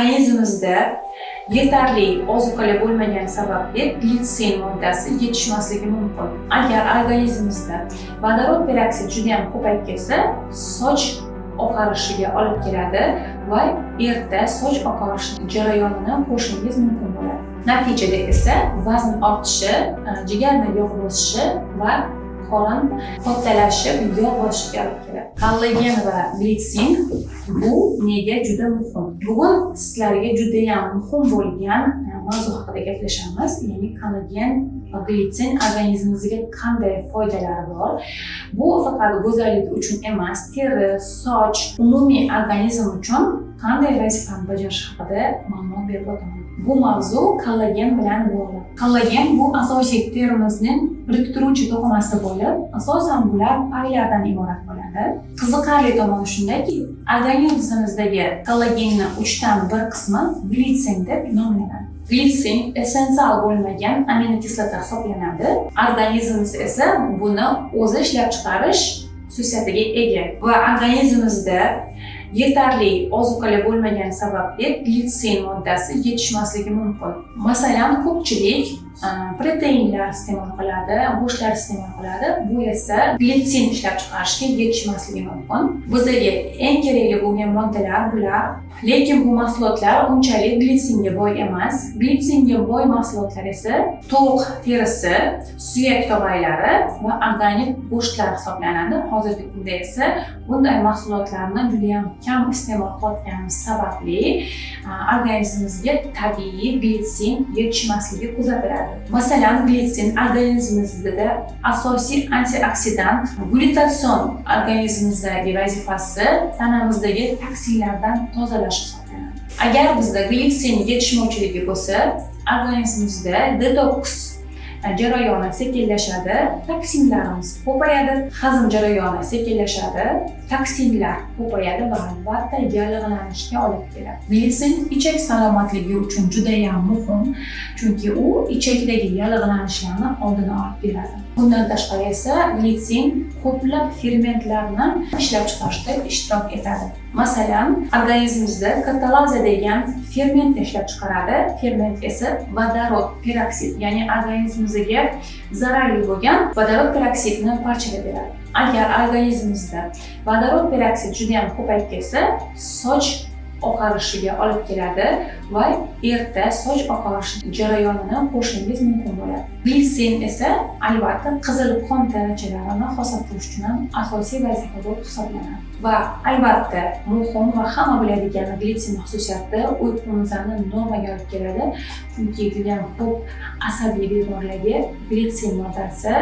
Organizmimizda yetarli ozuqalar bo'lmagani sababli glitsin moddasi yetishmasligi mumkin. Agar organizmimizda vodorod peroksid juda ham ko'payib ketsa, soch oqarishiga olib keladi va erta soch oqarish jarayonini ko'rishingiz mumkin bo'ladi. Natijada esa vazn ortishi, jigarda yog' bosishi va qorin kattalashib, yog' bosishiga olib keladi. Kollagen va glitsin bu nega juda muhim? Bugun sizlarga juda ham muhim bo'lgan mavzu haqida gaplashamiz. Ya'ni kollagen va glitsin organizmimizga qanday foydalari bor? Bu faqat go'zallik uchun emas, teri, soch, umumiy organizm uchun qanday vazifani bajarishi haqida ma'lumot berib o'taman. Bu mavzu kollagen bilan bog'liq. Kollagen bu asosiy terimizning biriktiruvchi to'qimasi bo'lib, asosan bular paylardan iborat bo'ladi. Qiziqarli tomoni shundaki, organizmimizdagi kollagenning 1/3 qismi glitsin deb nomlanadi. Glitsin essensial bo'lmagan aminokislota hisoblanadi. Organizmimiz esa buni o'zi ishlab chiqarish xususiyatiga ega va organizmimizda yetarli ozuqalar bo'lmagani sababli glitsin moddasi yetishmasligi mumkin. Masalan, ko'pchilik proteinlar iste'mol qiladi, go'shtlar iste'mol qiladi. Bu esa glitsin ishlab chiqarishga yetishmasligi mumkin. Bizga eng kerakli bo'lgan moddalar bular, lekin bu mahsulotlar unchalik glitsinga boy emas. Glitsinga boy mahsulotlar esa tovuq terisi, suyak tog'aylari va organik go'shtlar hisoblanadi. Hozirgi kunda esa bunday mahsulotlarni juda ham kam iste'mol qilayotganimiz sababli organizmimizga tabiiy glitsin yetishmasligi kuzatiladi. Masalan, glitsin organizmimizda asosiy antioksidant, glutatsion organizmimizdagi vazifasi tanamizdagi toksinlardan tozalash hisoblanadi. Agar bizda glitsin yetishmovchiligi bo'lsa, organizmimizda detoks jarayoni sekinlashadi, toksinlarimiz ko'payadi, hazm jarayoni sekinlashadi, toksinlar ko'payadi va albatta yallig'lanishga olib keladi. Glitsin ichak salomatligi uchun juda ham muhim, chunki u ichakdagi yallig'lanishlarni oldini olib beradi. Bundan tashqari esa glitsin ko'plab fermentlarni ishlab chiqarishda ishtirok etadi. Masalan, organizmimizda katalaza degan ferment ishlab chiqaradi. Ferment esa vodorod peroksid, ya'ni organizmimizga zararli bo'lgan vodorod peroksidni parchalab beradi. Agar organizmimizda vodorod peroksid juda ham ko'payib ketsa, soch oqarishiga olib keladi va erta soch oqarish jarayonini ko'rishingiz mumkin bo'ladi. Glitsin esa albatta qizil qon zarrachalarini hosil qilish uchun ham asosiy vazifa bo'lib hisoblanadi. Va albatta muhim va hamma biladigan glitsin xususiyati uyqumizni normaga olib keladi, chunki juda ham ko'p asabiy bemorlarga glitsin moddasi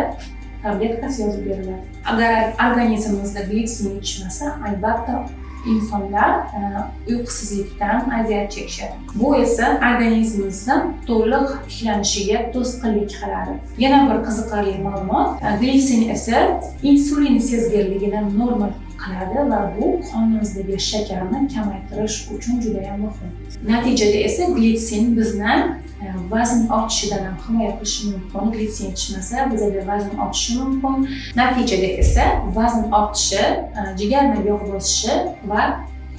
tabletkasi yozib beriladi. Agar organizmimizda glitsin yetishmasa, albatta insonlar uyqusizlikdan aziyat chekishadi. Bu esa organizmimizning to'liq ishlanishiga to'sqinlik qiladi. Yana bir qiziqarli ma'lumot, glitsin esa insulin sezgirligini normal qiladi va bu qonimizdagi shakarni kamaytirish uchun juda ham muhim. Natijada esa glitsin bizni vazn ortishidan ham himoya qilishi mumkin. Glitsin yetishmasa, bizda vazn ortishi mumkin. Natijada esa vazn ortishi, jigarda yog' bosishi va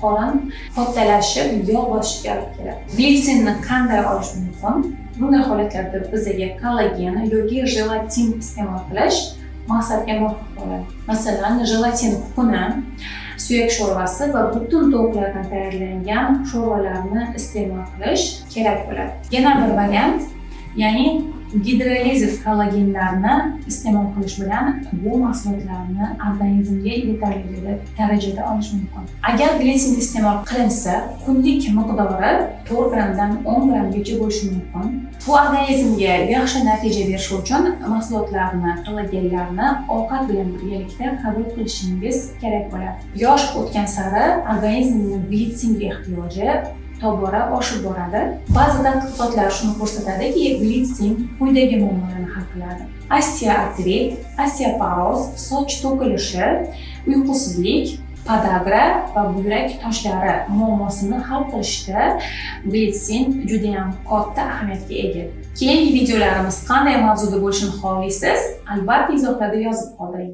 qorin kattalashib, yog' bosishiga olib keladi. Glitsinni qanday olish mumkin? Bunday holatlarda bizga kollagen yoki jelatin iste'mol qilish maqsadga muvofiq bo'ladi. Masalan, jelatin kukuni, suyak sho'rvasi va butun tovuqlardan tayyorlangan sho'rvalarni iste'mol qilish kerak bo'ladi. Yana bir variant, ya'ni gidroliziz kollagenlarni iste'mol qilish bilan bu mahsulotlarni organizmga yetarli darajada olish mumkin. Agar glitsin iste'mol qilinsa, kunlik miqdori 4 gramdan 10 gramgacha bo'lishi mumkin. Bu organizmga yaxshi natija berishi uchun mahsulotlarni, kollagenlarni ovqat bilan birgalikda qabul qilishingiz kerak bo'ladi. Yosh o'tgan sari organizmning glitsinga ehtiyoji tobora oshib boradi. Ba'zi tadqiqotlar shuni ko'rsatadiki, glitsin quyidagi muammolarni hal qiladi. Osteoartrit, osteoporoz, soch to'kilishi, uyqusizlik, podagra va buyrak toshlari muammosini hal qilishda glitsin juda ham katta ahamiyatga ega. Keyingi videolarimiz qanday mavzuda bo'lishini xohlaysiz? Albatta izohlarda yozib qoldiring.